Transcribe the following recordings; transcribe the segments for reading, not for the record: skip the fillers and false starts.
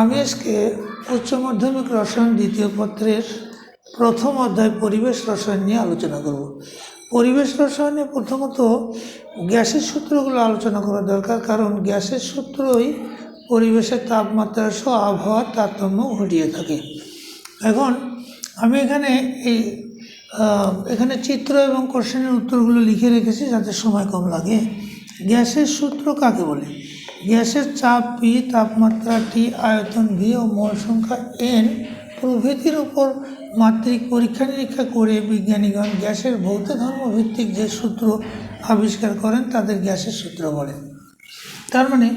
আমি আজকে উচ্চ মাধ্যমিক রসায়ন দ্বিতীয় পত্রের প্রথম অধ্যায় পরিবেশ রসায়ন নিয়ে আলোচনা করব। পরিবেশ রসায়নে প্রথমত গ্যাসের সূত্রগুলো আলোচনা করা দরকার, কারণ গ্যাসের সূত্রই পরিবেশের তাপমাত্রা সহ আবহাওয়ার তারতম্য ঘটিয়ে থাকে। এখন আমি এখানে চিত্র এবং কোশ্চেনের উত্তরগুলো লিখে রেখেছি যাতে সময় কম লাগে। গ্যাসের সূত্র কাকে বলে? গ্যাসের চাপ পি, তাপমাত্রা টি, আয়তন ভি ও মোল সংখ্যা এন প্রভৃতির উপর মাত্রিক পরীক্ষা নিরীক্ষা করে বিজ্ঞানীগণ গ্যাসের ভৌত ধর্ম ভিত্তিক যে সূত্র আবিষ্কার করেন তাদের গ্যাসের সূত্র বলে। তার মানে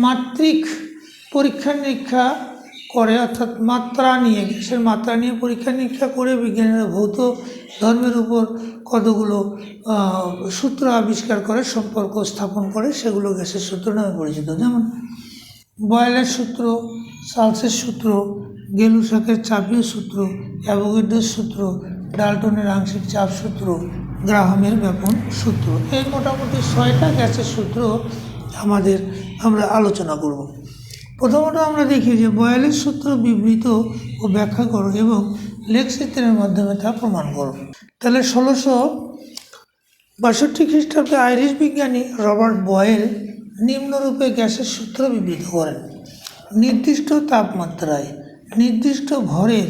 মাত্রিক পরীক্ষা নিরীক্ষা করে, অর্থাৎ মাত্রা নিয়ে, গ্যাসের মাত্রা নিয়ে পরীক্ষা নিরীক্ষা করে বিজ্ঞানীরা ভৌত ধর্মের উপর কতগুলো সূত্র আবিষ্কার করে, সম্পর্ক স্থাপন করে, সেগুলো গ্যাসের সূত্র নামে পরিচিত। যেমন বয়েলের সূত্র, চার্লসের সূত্র, গেলুসাকের চাপীয় সূত্র, অ্যাভোগাড্রোর সূত্র, ডাল্টনের আংশিক চাপ সূত্র, গ্রাহামের ব্যাপন সূত্র। এই মোটামুটি 6টা গ্যাসের সূত্র আমরা আলোচনা করব। প্রথমত আমরা দেখি যে বয়েলের সূত্র বিবৃত ও ব্যাখ্যা করো এবং লেখচিত্রের মাধ্যমে তা প্রমাণ করো। তাহলে 1662 খ্রিস্টাব্দে আইরিশ বিজ্ঞানী রবার্ট বয়েল নিম্নরূপে গ্যাসের সূত্র বিবৃত করেন। নির্দিষ্ট তাপমাত্রায় নির্দিষ্ট ভরের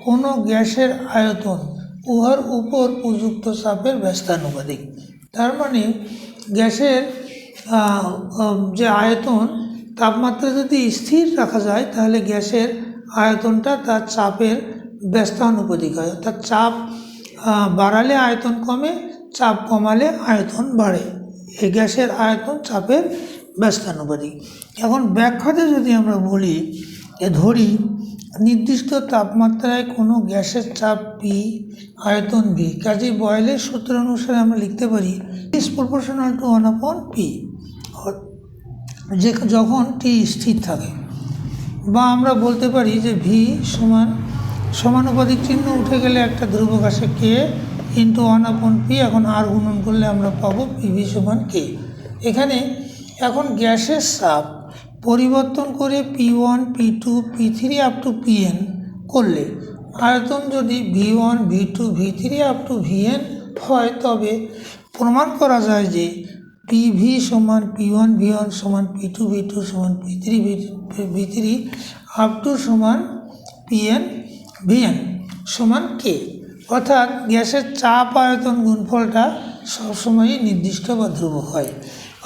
কোনো গ্যাসের আয়তন উহার উপর প্রযুক্ত চাপের ব্যস্তানুপাতিক। তার মানে গ্যাসের যে আয়তন, তাপমাত্রা যদি স্থির রাখা যায় তাহলে গ্যাসের আয়তনটা তার চাপের ব্যস্তানুপাতিক হয়, অর্থাৎ চাপ বাড়ালে আয়তন কমে, চাপ কমালে আয়তন বাড়ে। এই গ্যাসের আয়তন চাপের ব্যস্তানুপাতিক। এখন ব্যাখ্যাতে যদি আমরা ধরি নির্দিষ্ট তাপমাত্রায় কোনো গ্যাসের চাপ পি, আয়তন ভি, কাজেই বয়েলের সূত্র অনুসারে আমরা লিখতে পারি ইজ প্রপোর্শনাল টু 1/p, যখন টি স্থির থাকে। বা আমরা বলতে পারি যে ভি সমানুপাতিক চিহ্ন উঠে গেলে একটা ধ্রুবক আসে কে ইন্টু 1/p, এখন আর গুণন করলে আমরা পাবো পিভি সমান কে। এখানে এখন গ্যাসের চাপ পরিবর্তন করে P1, P2, P3 up to Pn করলে আয়তন যদি V1, V2, V3 up to Vn হয়, তবে প্রমাণ করা যায় যে PV সমান P1 V1 সমান P2 V2 সমান P3 V3 আপ টু সমান Pn Vn সমান K। অর্থাৎ গ্যাসের চাপ আয়তন গুণফলটা সবসময়ই নির্দিষ্ট বা ধ্রুবক হয়,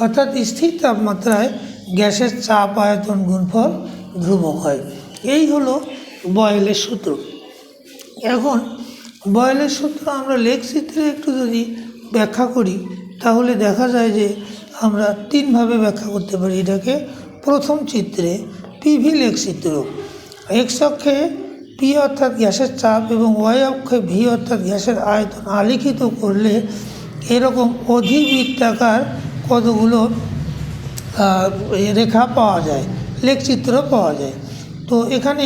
অর্থাৎ স্থির তাপমাত্রায় গ্যাসের চাপ আয়তন গুণফল ধ্রুবক হয়। এই হলো বয়েলের সূত্র। এখন বয়েলের সূত্র আমরা লেখচিত্রে একটু যদি ব্যাখ্যা করি তাহলে দেখা যায় যে আমরা 3ভাবে ব্যাখ্যা করতে পারি এটাকে। প্রথম চিত্রে পিভি লেখচিত্র, এক্স অক্ষে পি অর্থাৎ গ্যাসের চাপ এবং ওয়াই অক্ষে ভি অর্থাৎ গ্যাসের আয়তন আলিখিত করলে এরকম অধিবৃত্তাকার কতগুলো রেখা পাওয়া যায়, লেখচিত্র পাওয়া যায়। তো এখানে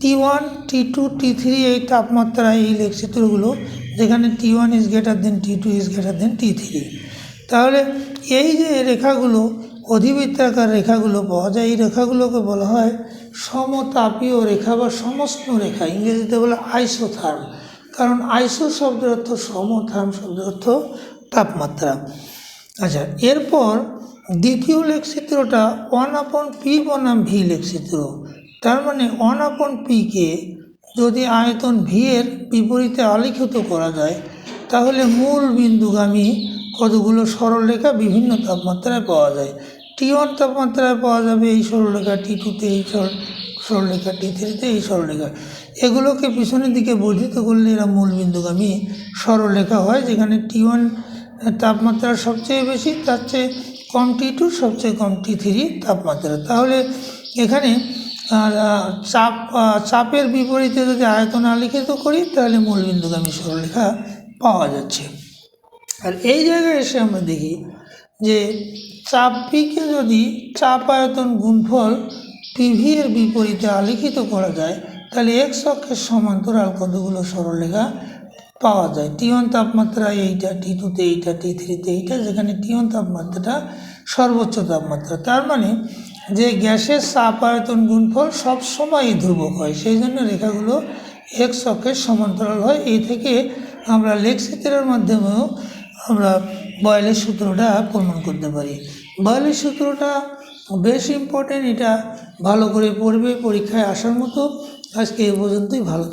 T1, T2, T3 এই তাপমাত্রায় এই লেখচিত্রগুলো, যেখানে T1 is greater than T2 is greater than T3। তাহলে এই যে রেখাগুলো, অধিবৃত্তাকার রেখাগুলো পাওয়া যায়, এই রেখাগুলোকে বলা হয় সমতাপীয় রেখা বা সমষ্ণ রেখা, ইংরেজিতে বলে আইসোথার্ম। কারণ আইসো শব্দের অর্থ সম, থার্ম শব্দের অর্থ তাপমাত্রা। আচ্ছা, এরপর দ্বিতীয় লেখচিত্রটা 1/p বনাম ভি লেখচিত্র। তার মানে 1/pকে যদি আয়তন ভি এর বিপরীতে আলিখিত করা যায় তাহলে মূল বিন্দুগামী কতগুলো সরলরেখা বিভিন্ন তাপমাত্রায় পাওয়া যায়। T1 তাপমাত্রায় পাওয়া যাবে এই সরলরেখা, T2তে এই সরলরেখা, T3তে এই সরলরেখা। এগুলোকে পিছনের দিকে বর্ধিত করলে এরা মূল বিন্দুগামী সরলরেখা হয়, যেখানে T1 তাপমাত্রা সবচেয়ে বেশি, তার চেয়ে কম T2, সবচেয়ে কম T3 তাপমাত্রা। তাহলে এখানে চাপের বিপরীতে যদি আয়তন আলিখিত করি তাহলে মূল বিন্দুগামী সরলরেখা পাওয়া যাচ্ছে। আর এই জায়গায় এসে আমরা দেখি যে চাপ পিকে যদি চাপ আয়তন গুণফল পিভি এর বিপরীতে আলিখিত করা যায় তাহলে এক্স অক্ষের সমান্তরাল কতগুলো সরলরেখা পাওয়া যায়। T1 তাপমাত্রায় এইটা, T2তে এইটা, T3তে এইটা, যেখানে T1 তাপমাত্রাটা সর্বোচ্চ তাপমাত্রা। তার মানে যে গ্যাসের চাপ আয়তন গুণফল সবসময়ই ধ্রুবক হয়, সেই জন্য রেখাগুলো এক্স অক্ষের সমান্তরাল হয়। এই থেকে আমরা লেখচিত্রের মাধ্যমেও আমরা বয়েলের সূত্রটা প্রমাণ করতে পারি। বয়েলের সূত্রটা বেশ ইম্পর্টেন্ট, এটা ভালো করে পড়বে, পরীক্ষায় আসার মতো। আজকে এই পর্যন্তই, ভালো থাকবে।